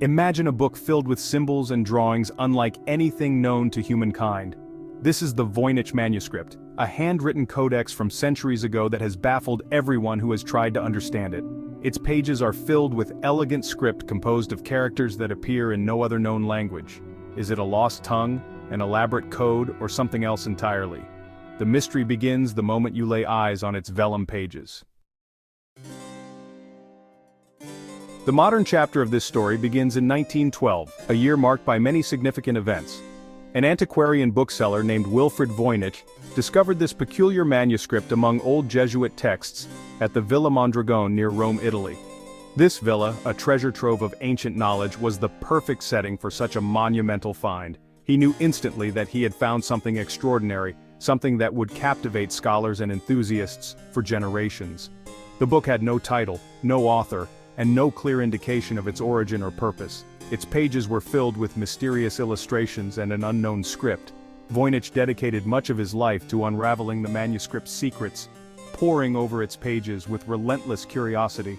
Imagine a book filled with symbols and drawings unlike anything known to humankind. This is the Voynich Manuscript, a handwritten codex from centuries ago that has baffled everyone who has tried to understand it. Its pages are filled with elegant script composed of characters that appear in no other known language. Is it a lost tongue, an elaborate code, or something else entirely? The mystery begins the moment you lay eyes on its vellum pages. The modern chapter of this story begins in 1912, a year marked by many significant events. An antiquarian bookseller named Wilfrid Voynich discovered this peculiar manuscript among old Jesuit texts at the Villa Mondragone near Rome, Italy. This villa, a treasure trove of ancient knowledge, was the perfect setting for such a monumental find. He knew instantly that he had found something extraordinary, something that would captivate scholars and enthusiasts for generations. The book had no title, no author, and no clear indication of its origin or purpose. Its pages were filled with mysterious illustrations and an unknown script. Voynich dedicated much of his life to unraveling the manuscript's secrets, poring over its pages with relentless curiosity.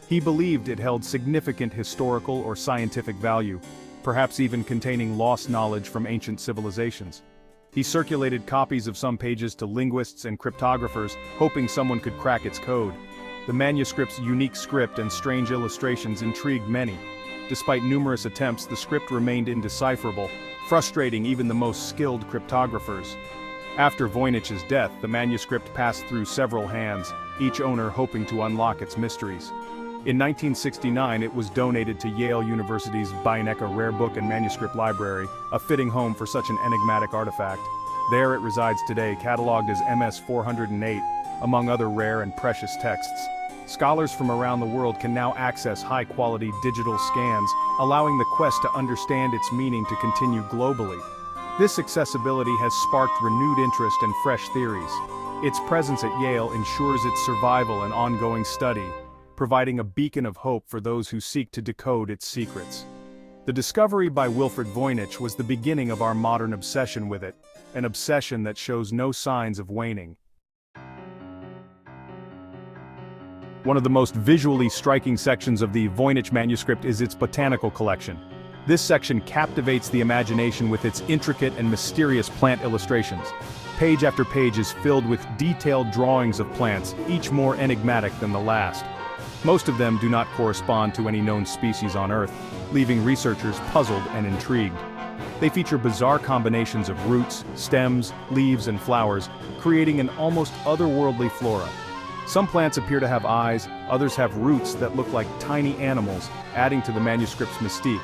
He believed it held significant historical or scientific value, perhaps even containing lost knowledge from ancient civilizations. He circulated copies of some pages to linguists and cryptographers, hoping someone could crack its code. The manuscript's unique script and strange illustrations intrigued many. Despite numerous attempts, the script remained indecipherable, frustrating even the most skilled cryptographers. After Voynich's death, the manuscript passed through several hands, each owner hoping to unlock its mysteries. In 1969, it was donated to Yale University's Voynich Rare Book and Manuscript Library, a fitting home for such an enigmatic artifact. There it resides today, cataloged as MS 408, among other rare and precious texts. Scholars from around the world can now access high-quality digital scans, allowing the quest to understand its meaning to continue globally. This accessibility has sparked renewed interest and fresh theories. Its presence at Yale ensures its survival and ongoing study, providing a beacon of hope for those who seek to decode its secrets. The discovery by Wilfrid Voynich was the beginning of our modern obsession with it, an obsession that shows no signs of waning. One of the most visually striking sections of the Voynich manuscript is its botanical collection. This section captivates the imagination with its intricate and mysterious plant illustrations. Page after page is filled with detailed drawings of plants, each more enigmatic than the last. Most of them do not correspond to any known species on Earth, leaving researchers puzzled and intrigued. They feature bizarre combinations of roots, stems, leaves, and flowers, creating an almost otherworldly flora. Some plants appear to have eyes, others have roots that look like tiny animals, adding to the manuscript's mystique.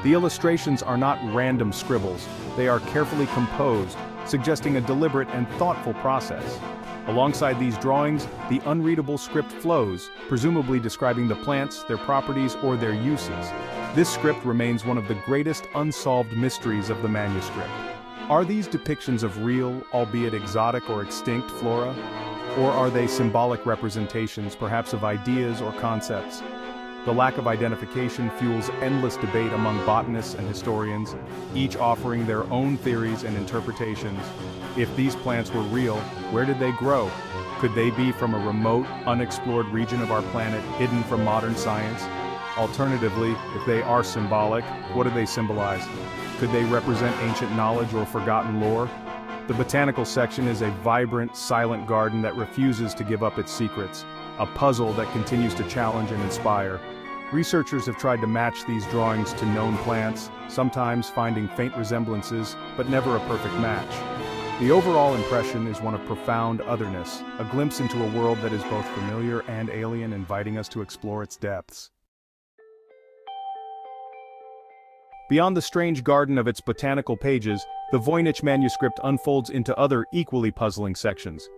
The illustrations are not random scribbles, they are carefully composed, suggesting a deliberate and thoughtful process. Alongside these drawings, the unreadable script flows, presumably describing the plants, their properties, or their uses. This script remains one of the greatest unsolved mysteries of the manuscript. Are these depictions of real, albeit exotic or extinct, flora? Or are they symbolic representations, perhaps of ideas or concepts? The lack of identification fuels endless debate among botanists and historians, each offering their own theories and interpretations. If these plants were real, where did they grow? Could they be from a remote, unexplored region of our planet, hidden from modern science? Alternatively, if they are symbolic, what do they symbolize? Could they represent ancient knowledge or forgotten lore? The botanical section is a vibrant, silent garden that refuses to give up its secrets, a puzzle that continues to challenge and inspire. Researchers have tried to match these drawings to known plants, sometimes finding faint resemblances, but never a perfect match. The overall impression is one of profound otherness, a glimpse into a world that is both familiar and alien, inviting us to explore its depths. Beyond the strange garden of its botanical pages, the Voynich manuscript unfolds into other equally puzzling sections.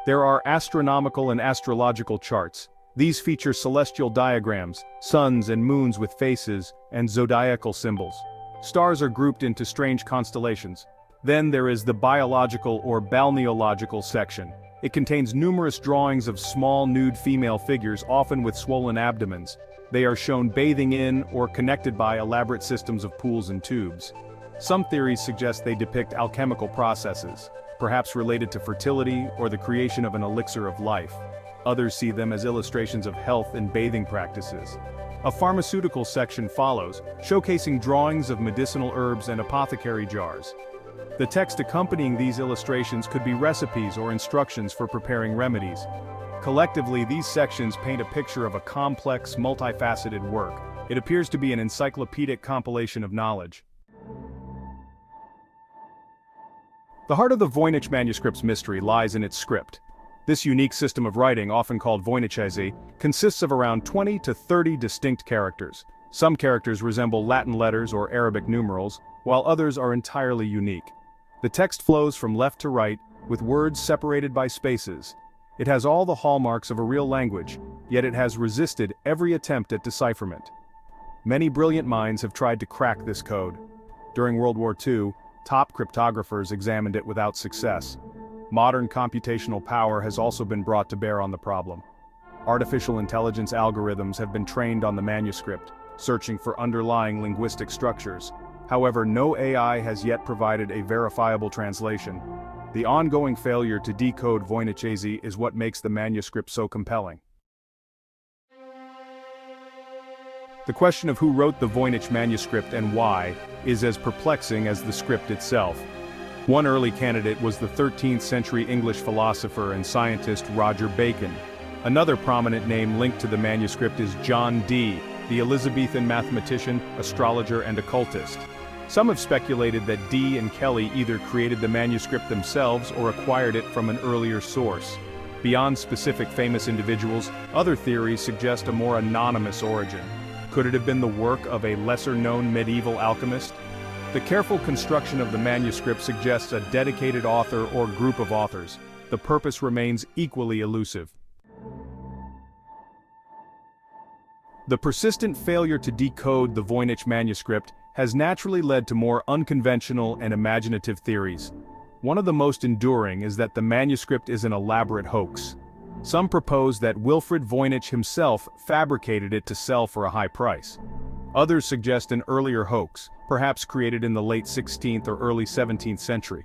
There are astronomical and astrological charts. These feature celestial diagrams, suns and moons with faces, and zodiacal symbols. Stars are grouped into strange constellations. Then there is the biological or balneological section. It contains numerous drawings of small nude female figures, often with swollen abdomens. They are shown bathing in or connected by elaborate systems of pools and tubes. Some theories suggest they depict alchemical processes, perhaps related to fertility or the creation of an elixir of life. Others see them as illustrations of health and bathing practices. A pharmaceutical section follows, showcasing drawings of medicinal herbs and apothecary jars. The text accompanying these illustrations could be recipes or instructions for preparing remedies. Collectively, these sections paint a picture of a complex, multifaceted work. It appears to be an encyclopedic compilation of knowledge. The heart of the Voynich Manuscript's mystery lies in its script. This unique system of writing, often called Voynichese, consists of around 20 to 30 distinct characters. Some characters resemble Latin letters or Arabic numerals, while others are entirely unique. The text flows from left to right, with words separated by spaces. It has all the hallmarks of a real language, yet it has resisted every attempt at decipherment. Many brilliant minds have tried to crack this code. During World War II, top cryptographers examined it without success. Modern computational power has also been brought to bear on the problem. Artificial intelligence algorithms have been trained on the manuscript, searching for underlying linguistic structures. However, no AI has yet provided a verifiable translation. The ongoing failure to decode Voynichese is what makes the manuscript so compelling. The question of who wrote the Voynich manuscript and why is as perplexing as the script itself. One early candidate was the 13th century English philosopher and scientist Roger Bacon. Another prominent name linked to the manuscript is John Dee, the Elizabethan mathematician, astrologer, and occultist. Some have speculated that Dee and Kelly either created the manuscript themselves or acquired it from an earlier source. Beyond specific famous individuals, other theories suggest a more anonymous origin. Could it have been the work of a lesser-known medieval alchemist? The careful construction of the manuscript suggests a dedicated author or group of authors. The purpose remains equally elusive. The persistent failure to decode the Voynich manuscript has naturally led to more unconventional and imaginative theories. One of the most enduring is that the manuscript is an elaborate hoax. Some propose that Wilfrid Voynich himself fabricated it to sell for a high price. Others suggest an earlier hoax, perhaps created in the late 16th or early 17th century.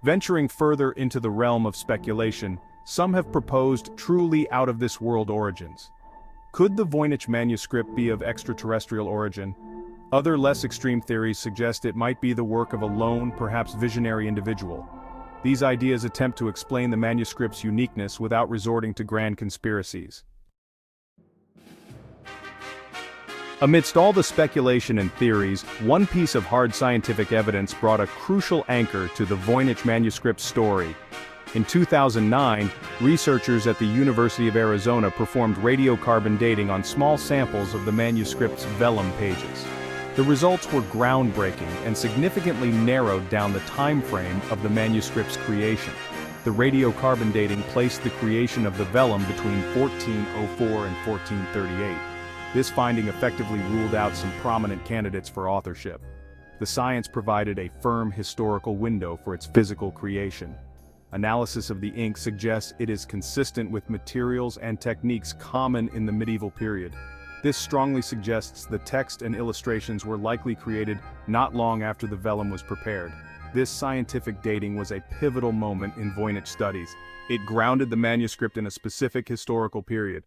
Venturing further into the realm of speculation, some have proposed truly out-of-this-world origins. Could the Voynich manuscript be of extraterrestrial origin? Other less extreme theories suggest it might be the work of a lone, perhaps visionary individual. These ideas attempt to explain the manuscript's uniqueness without resorting to grand conspiracies. Amidst all the speculation and theories, one piece of hard scientific evidence brought a crucial anchor to the Voynich manuscript story. In 2009, researchers at the University of Arizona performed radiocarbon dating on small samples of the manuscript's vellum pages. The results were groundbreaking and significantly narrowed down the time frame of the manuscript's creation. The radiocarbon dating placed the creation of the vellum between 1404 and 1438. This finding effectively ruled out some prominent candidates for authorship. The science provided a firm historical window for its physical creation. Analysis of the ink suggests it is consistent with materials and techniques common in the medieval period. This strongly suggests the text and illustrations were likely created not long after the vellum was prepared. This scientific dating was a pivotal moment in Voynich studies. It grounded the manuscript in a specific historical period.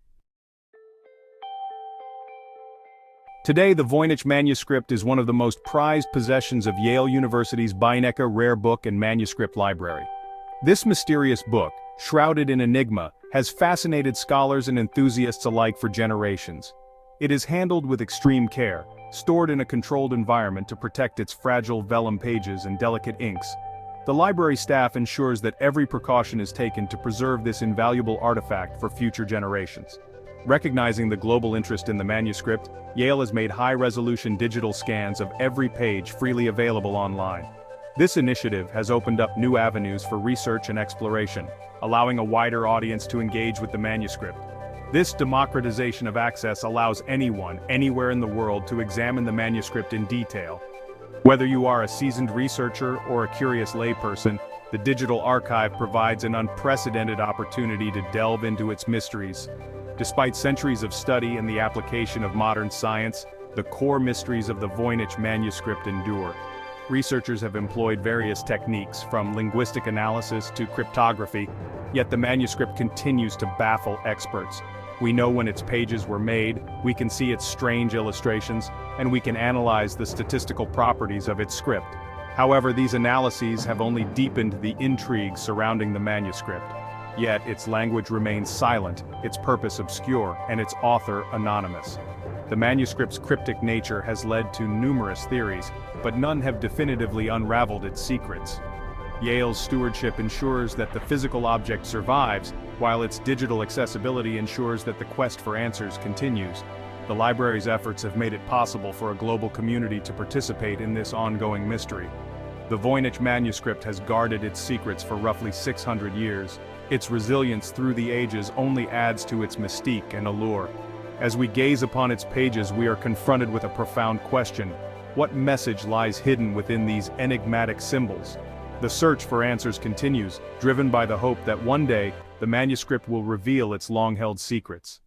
Today, the Voynich manuscript is one of the most prized possessions of Yale University's Beinecke Rare Book and Manuscript Library. This mysterious book, shrouded in enigma, has fascinated scholars and enthusiasts alike for generations. It is handled with extreme care, stored in a controlled environment to protect its fragile vellum pages and delicate inks. The library staff ensures that every precaution is taken to preserve this invaluable artifact for future generations. Recognizing the global interest in the manuscript, Yale has made high-resolution digital scans of every page freely available online. This initiative has opened up new avenues for research and exploration, allowing a wider audience to engage with the manuscript. This democratization of access allows anyone, anywhere in the world to examine the manuscript in detail. Whether you are a seasoned researcher or a curious layperson, the digital archive provides an unprecedented opportunity to delve into its mysteries. Despite centuries of study and the application of modern science, the core mysteries of the Voynich manuscript endure. Researchers have employed various techniques, from linguistic analysis to cryptography, yet the manuscript continues to baffle experts. We know when its pages were made, we can see its strange illustrations, and we can analyze the statistical properties of its script. However, these analyses have only deepened the intrigue surrounding the manuscript. Yet, its language remains silent, its purpose obscure, and its author anonymous. The manuscript's cryptic nature has led to numerous theories, but none have definitively unraveled its secrets. Yale's stewardship ensures that the physical object survives, while its digital accessibility ensures that the quest for answers continues. The library's efforts have made it possible for a global community to participate in this ongoing mystery. The Voynich Manuscript has guarded its secrets for roughly 600 years. Its resilience through the ages only adds to its mystique and allure. As we gaze upon its pages, we are confronted with a profound question: what message lies hidden within these enigmatic symbols? The search for answers continues, driven by the hope that one day, the manuscript will reveal its long-held secrets.